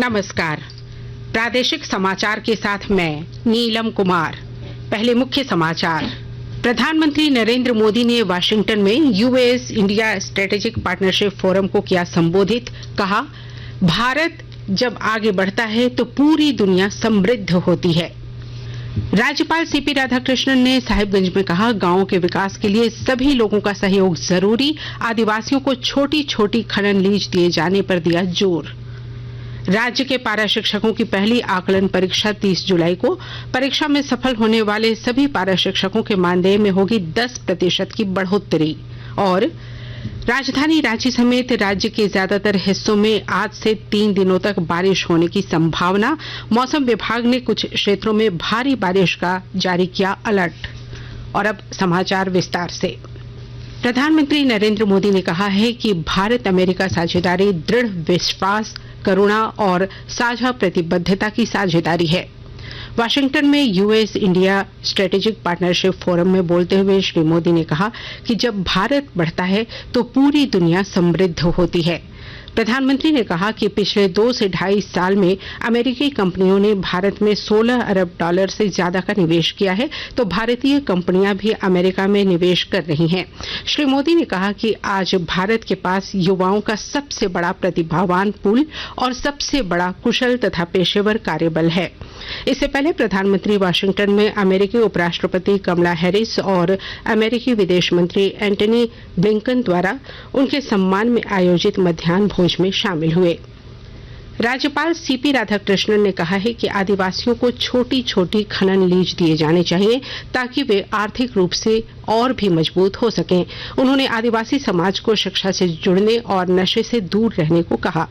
नमस्कार। प्रादेशिक समाचार के साथ मैं नीलम कुमार। पहले मुख्य समाचार। प्रधानमंत्री नरेंद्र मोदी ने वाशिंगटन में US India strategic partnership forum को किया संबोधित। कहा, भारत जब आगे बढ़ता है तो पूरी दुनिया समृद्ध होती है। राज्यपाल सीपी राधाकृष्णन ने साहिबगंज में कहा, गांवों के विकास के लिए सभी लोगों का सहयोग जरूरी। आदिवासियों को छोटी छोटी खनन लीज दिए जाने पर दिया जोर। राज्य के पारा शिक्षकों की पहली आकलन परीक्षा 30 जुलाई को। परीक्षा में सफल होने वाले सभी पारा शिक्षकों के मानदेय में होगी 10% की बढ़ोतरी। और राजधानी रांची समेत राज्य के ज्यादातर हिस्सों में आज से 3 दिनों तक बारिश होने की संभावना। मौसम विभाग ने कुछ क्षेत्रों में भारी बारिश का जारी किया अलर्ट। और अब समाचार विस्तार से। प्रधानमंत्री नरेंद्र मोदी ने कहा है कि भारत अमेरिका साझेदारी दृढ़ विश्वास, करुणा और साझा प्रतिबद्धता की साझेदारी है। वाशिंगटन में US India strategic partnership forum में बोलते हुए श्री मोदी ने कहा कि जब भारत बढ़ता है तो पूरी दुनिया समृद्ध होती है। प्रधानमंत्री ने कहा कि पिछले 2 से ढाई साल में अमेरिकी कंपनियों ने भारत में $16 अरब से ज्यादा का निवेश किया है, तो भारतीय कंपनियां भी अमेरिका में निवेश कर रही हैं। श्री मोदी ने कहा कि आज भारत के पास युवाओं का सबसे बड़ा प्रतिभावान पूल और सबसे बड़ा कुशल तथा पेशेवर कार्यबल है। इससे पहले प्रधानमंत्री वाशिंगटन में अमेरिकी उपराष्ट्रपति कमला हैरिस और अमेरिकी विदेश मंत्री एंटनी ब्लिंकन द्वारा उनके सम्मान में आयोजित मध्याह्न भोज में शामिल हुए। राज्यपाल सीपी राधाकृष्णन ने कहा है कि आदिवासियों को छोटी छोटी खनन लीज दिए जाने चाहिए ताकि वे आर्थिक रूप से और भी मजबूत हो सकें। उन्होंने आदिवासी समाज को शिक्षा से जुड़ने और नशे से दूर रहने को कहा।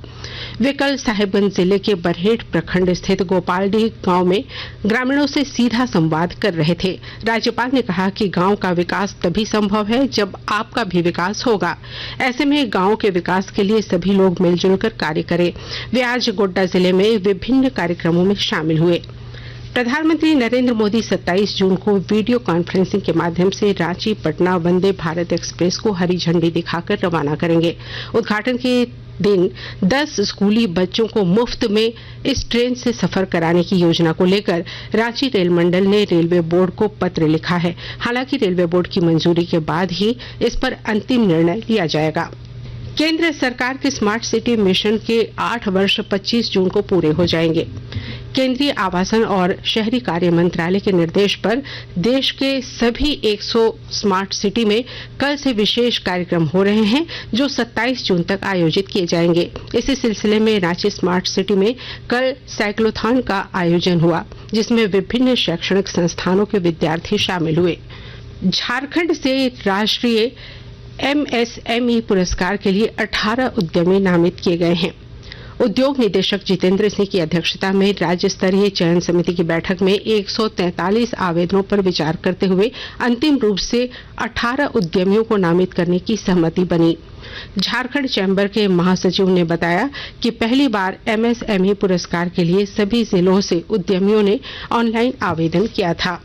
वे कल साहिबगंज जिले के बरहेट प्रखंड स्थित गोपालडीह गांव में ग्रामीणों से सीधा संवाद कर रहे थे। राज्यपाल ने कहा कि गांव का विकास तभी संभव है जब आपका भी विकास होगा। ऐसे में गांव के विकास के लिए सभी लोग मिलजुल कर कार्य करें। वे आज गोड्डा जिले में विभिन्न कार्यक्रमों में शामिल हुए। प्रधानमंत्री नरेंद्र मोदी 27 जून को वीडियो कॉन्फ्रेंसिंग के माध्यम से रांची पटना वंदे भारत एक्सप्रेस को हरी झंडी दिखाकर रवाना करेंगे। उद्घाटन के दिन 10 स्कूली बच्चों को मुफ्त में इस ट्रेन से सफर कराने की योजना को लेकर रांची रेल मंडल ने रेलवे बोर्ड को पत्र लिखा है। हालांकि रेलवे बोर्ड की मंजूरी के बाद ही इस पर अंतिम निर्णय लिया जाएगा। केंद्र सरकार के स्मार्ट सिटी मिशन के 8 वर्ष 25 जून को पूरे हो जाएंगे। केंद्रीय आवासन और शहरी कार्य मंत्रालय के निर्देश पर देश के सभी 100 स्मार्ट सिटी में कल से विशेष कार्यक्रम हो रहे हैं जो 27 जून तक आयोजित किए जाएंगे। इसी सिलसिले में रांची स्मार्ट सिटी में कल साइक्लोथॉन का आयोजन हुआ, जिसमें विभिन्न शैक्षणिक संस्थानों के विद्यार्थी शामिल हुए। झारखंड से राष्ट्रीय MSME पुरस्कार के लिए 18 उद्यमी नामित किए गए हैं। उद्योग निदेशक जितेंद्र सिंह की अध्यक्षता में राज्य स्तरीय चयन समिति की बैठक में 143 आवेदनों पर विचार करते हुए अंतिम रूप से 18 उद्यमियों को नामित करने की सहमति बनी। झारखंड चैम्बर के महासचिव ने बताया कि पहली बार MSME पुरस्कार के लिए सभी जिलों से उद्यमियों ने ऑनलाइन आवेदन किया था।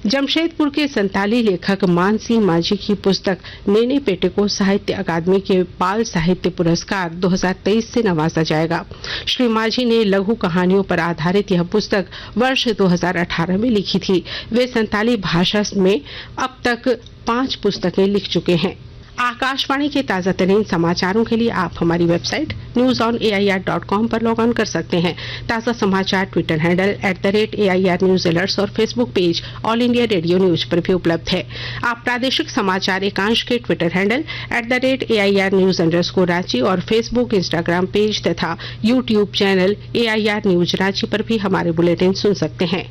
जमशेदपुर के संताली लेखक मान सिंह माझी की पुस्तक नेने पेटे को साहित्य अकादमी के बाल साहित्य पुरस्कार 2023 से नवाजा जाएगा। श्री माझी ने लघु कहानियों पर आधारित यह पुस्तक वर्ष 2018 में लिखी थी। वे संताली भाषा में अब तक 5 पुस्तकें लिख चुके हैं। आकाशवाणी के ताजा तरीन समाचारों के लिए आप हमारी वेबसाइट newsonair.com पर लॉग ऑन कर सकते हैं। ताजा समाचार Twitter handle @AIR News Alerts और Facebook page all India radio news पर भी उपलब्ध है। आप प्रादेशिक समाचार एकांश के Twitter handle @AIR News_ Ranchi और फेसबुक, इंस्टाग्राम पेज तथा YouTube channel AIR News Ranchi पर भी हमारे बुलेटिन सुन सकते हैं।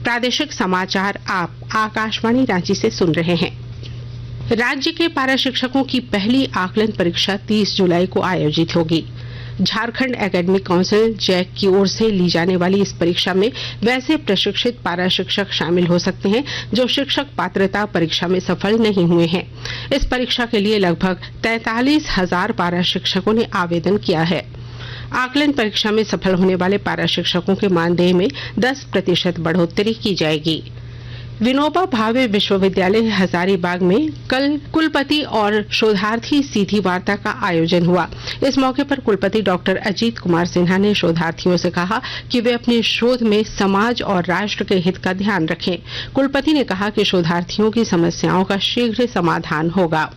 प्रादेशिक समाचार आप आकाशवाणी रांची से सुन रहे हैं। राज्य के पारा शिक्षकों की पहली आकलन परीक्षा 30 जुलाई को आयोजित होगी। झारखंड एकेडमिक काउंसिल जैक की ओर से ली जाने वाली इस परीक्षा में वैसे प्रशिक्षित पारा शिक्षक शामिल हो सकते हैं जो शिक्षक पात्रता परीक्षा में सफल नहीं हुए हैं। इस परीक्षा के लिए लगभग 43,000 पारा शिक्षकों ने आवेदन किया है। आकलन परीक्षा में सफल होने वाले पारा शिक्षकों के मानदेय में 10% बढ़ोतरी की जाएगी। विनोबा भावे विश्वविद्यालय हजारीबाग में कल कुलपति और शोधार्थी सीधी वार्ता का आयोजन हुआ। इस मौके पर कुलपति डॉक्टर अजीत कुमार सिन्हा ने शोधार्थियों से कहा कि वे अपने शोध में समाज और राष्ट्र के हित का ध्यान रखें। कुलपति ने कहा कि शोधार्थियों की समस्याओं का शीघ्र समाधान होगा।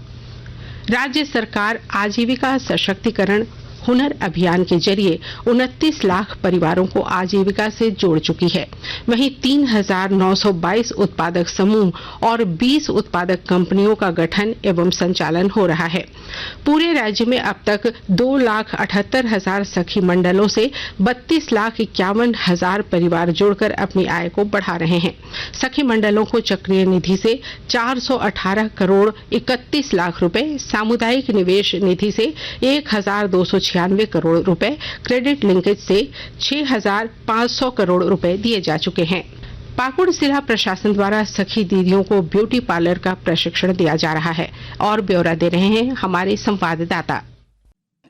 राज्य सरकार आजीविका सशक्तिकरण हुनर अभियान के जरिए 29 लाख परिवारों को आजीविका से जोड़ चुकी है। वहीं 3,922 उत्पादक समूह और 20 उत्पादक कंपनियों का गठन एवं संचालन हो रहा है। पूरे राज्य में अब तक 2,78,000 सखी मंडलों से 32,51,000 परिवार जुड़कर अपनी आय को बढ़ा रहे हैं। सखी मंडलों को चक्रीय निधि से 418 करोड़ 31 लाख रुपए, सामुदायिक निवेश निधि से 1,296 करोड़ रुपए, क्रेडिट लिंकेज से 6,500 करोड़ रुपए दिए जा चुके हैं। पाकुड़ जिला प्रशासन द्वारा सखी दीदियों को ब्यूटी पार्लर का प्रशिक्षण दिया जा रहा है और ब्यौरा दे रहे हैं हमारे संवाददाता।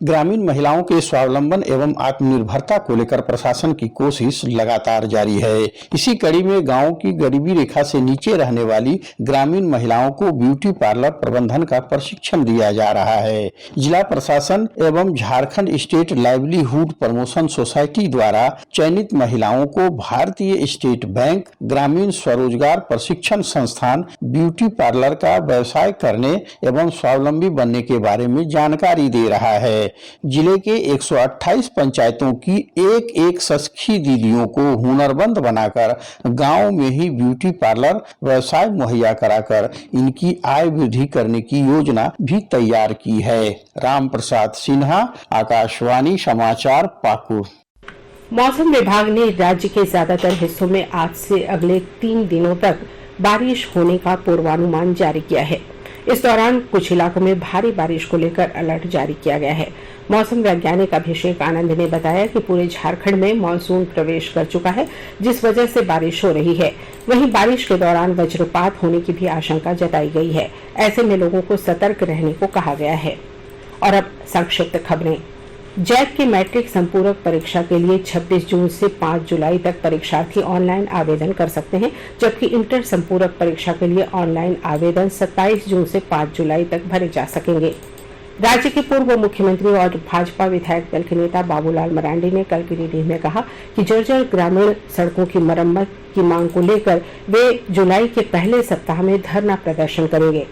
ग्रामीण महिलाओं के स्वावलंबन एवं आत्मनिर्भरता को लेकर प्रशासन की कोशिश लगातार जारी है। इसी कड़ी में गांव की गरीबी रेखा से नीचे रहने वाली ग्रामीण महिलाओं को ब्यूटी पार्लर प्रबंधन का प्रशिक्षण दिया जा रहा है। जिला प्रशासन एवं Jharkhand state livelihood promotion society द्वारा चयनित महिलाओं को भारतीय स्टेट बैंक ग्रामीण स्वरोजगार प्रशिक्षण संस्थान ब्यूटी पार्लर का व्यवसाय करने एवं स्वावलंबी बनने के बारे में जानकारी दे रहा है। जिले के 128 पंचायतों की एक सखी दीदियों को हुनरबंद बनाकर गांव में ही ब्यूटी पार्लर व्यवसाय मुहैया कराकर इनकी आय वृद्धि करने की योजना भी तैयार की है। राम प्रसाद सिन्हा, आकाशवाणी समाचार, पाकुड़। मौसम विभाग ने राज्य के ज्यादातर हिस्सों में आज से अगले 3 दिनों तक बारिश होने का पूर्वानुमान जारी किया है। इस दौरान कुछ इलाकों में भारी बारिश को लेकर अलर्ट जारी किया गया है। मौसम वैज्ञानिक अभिषेक आनंद ने बताया कि पूरे झारखंड में मानसून प्रवेश कर चुका है, जिस वजह से बारिश हो रही है। वहीं बारिश के दौरान वज्रपात होने की भी आशंका जताई गई है। ऐसे में लोगों को सतर्क रहने को कहा गया है। और अब संक्षिप्त खबरें। जैक की मैट्रिक संपूरक परीक्षा के लिए 26 जून से 5 जुलाई तक परीक्षार्थी ऑनलाइन आवेदन कर सकते हैं, जबकि इंटर संपूरक परीक्षा के लिए ऑनलाइन आवेदन 27 जून से 5 जुलाई तक भरे जा सकेंगे। राज्य के पूर्व मुख्यमंत्री और भाजपा विधायक दल के नेता बाबूलाल मरांडी ने कल गिरिडीह में कहा कि जर्जर ग्रामीण सड़कों की मरम्मत की मांग को लेकर वे जुलाई के पहले सप्ताह में धरना प्रदर्शन करेंगे।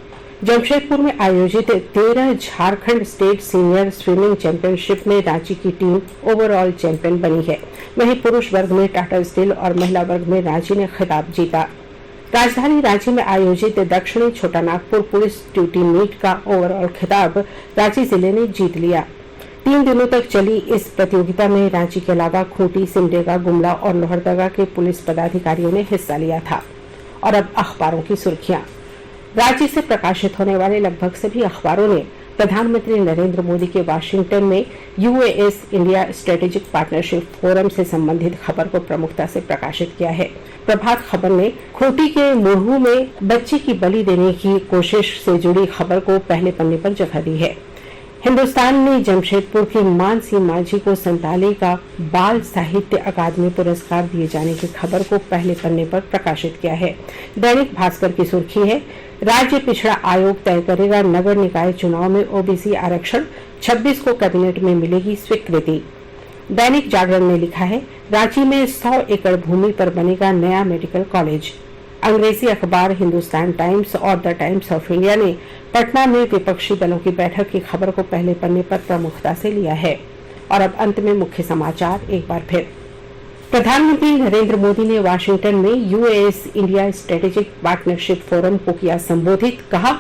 जमशेदपुर में आयोजित 13 Jharkhand state senior swimming championship में रांची की टीम ओवरऑल चैंपियन बनी है। वहीं पुरुष वर्ग में टाटा स्टील और महिला वर्ग में रांची ने खिताब जीता। राजधानी रांची में आयोजित दक्षिणी छोटानागपुर पुलिस ड्यूटी मीट का ओवरऑल खिताब रांची जिले ने जीत लिया। 3 दिनों तक चली इस प्रतियोगिता में रांची के अलावा खूंटी, सिमडेगा, गुमला और लोहरदगा के पुलिस पदाधिकारियों ने हिस्सा लिया था। और अब अखबारों की सुर्खियां। राज्य से प्रकाशित होने वाले लगभग सभी अखबारों ने प्रधानमंत्री नरेंद्र मोदी के वाशिंगटन में US India strategic partnership forum से संबंधित खबर को प्रमुखता से प्रकाशित किया है। प्रभात खबर ने खूंटी के मुरहू में बच्चे की बलि देने की कोशिश से जुड़ी खबर को पहले पन्ने पर जगह दी है। हिंदुस्तान ने जमशेदपुर की मानसी माझी को संताली का बाल साहित्य अकादमी पुरस्कार दिए जाने की खबर को पहले पन्ने पर प्रकाशित किया है। दैनिक भास्कर की सुर्खी है, राज्य पिछड़ा आयोग तय करेगा नगर निकाय चुनाव में ओबीसी आरक्षण, 26 को कैबिनेट में मिलेगी स्वीकृति। दैनिक जागरण ने लिखा है, रांची में 100 एकड़ भूमि पर बनेगा नया मेडिकल कॉलेज। अंग्रेजी अखबार हिंदुस्तान टाइम्स और द टाइम्स ऑफ इंडिया ने पटना में विपक्षी दलों की बैठक की खबर को पहले पन्ने पर प्रमुखता से लिया है। और अब अंत में मुख्य समाचार एक बार फिर। प्रधानमंत्री नरेंद्र मोदी ने वाशिंगटन में US India strategic partnership forum को किया संबोधित। कहा,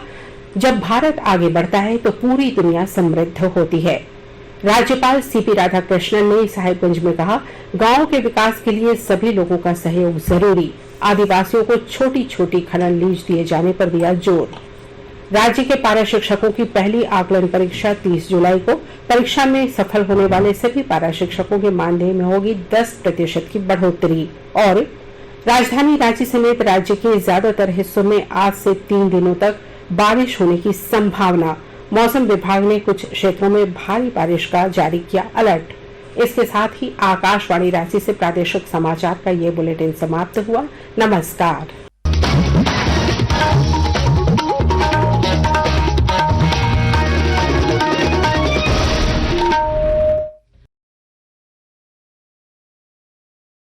जब भारत आगे बढ़ता है तो पूरी दुनिया समृद्ध होती है। राज्यपाल सीपी राधाकृष्णन ने साहिबगंज में कहा, गांव के विकास के लिए सभी लोगों का सहयोग जरूरी। आदिवासियों को छोटी छोटी खनन लीज दिए जाने पर दिया जोर। राज्य के पारा शिक्षकों की पहली आकलन परीक्षा 30 जुलाई को। परीक्षा में सफल होने वाले सभी पारा शिक्षकों के मानदेय में होगी 10% की बढ़ोतरी। और राजधानी रांची समेत राज्य के ज्यादातर हिस्सों में आज से 3 दिनों तक बारिश होने की संभावना। मौसम विभाग ने कुछ क्षेत्रों में भारी बारिश का जारी किया अलर्ट। इसके साथ ही आकाशवाणी रांची से प्रादेशिक समाचार का ये बुलेटिन समाप्त हुआ। नमस्कार।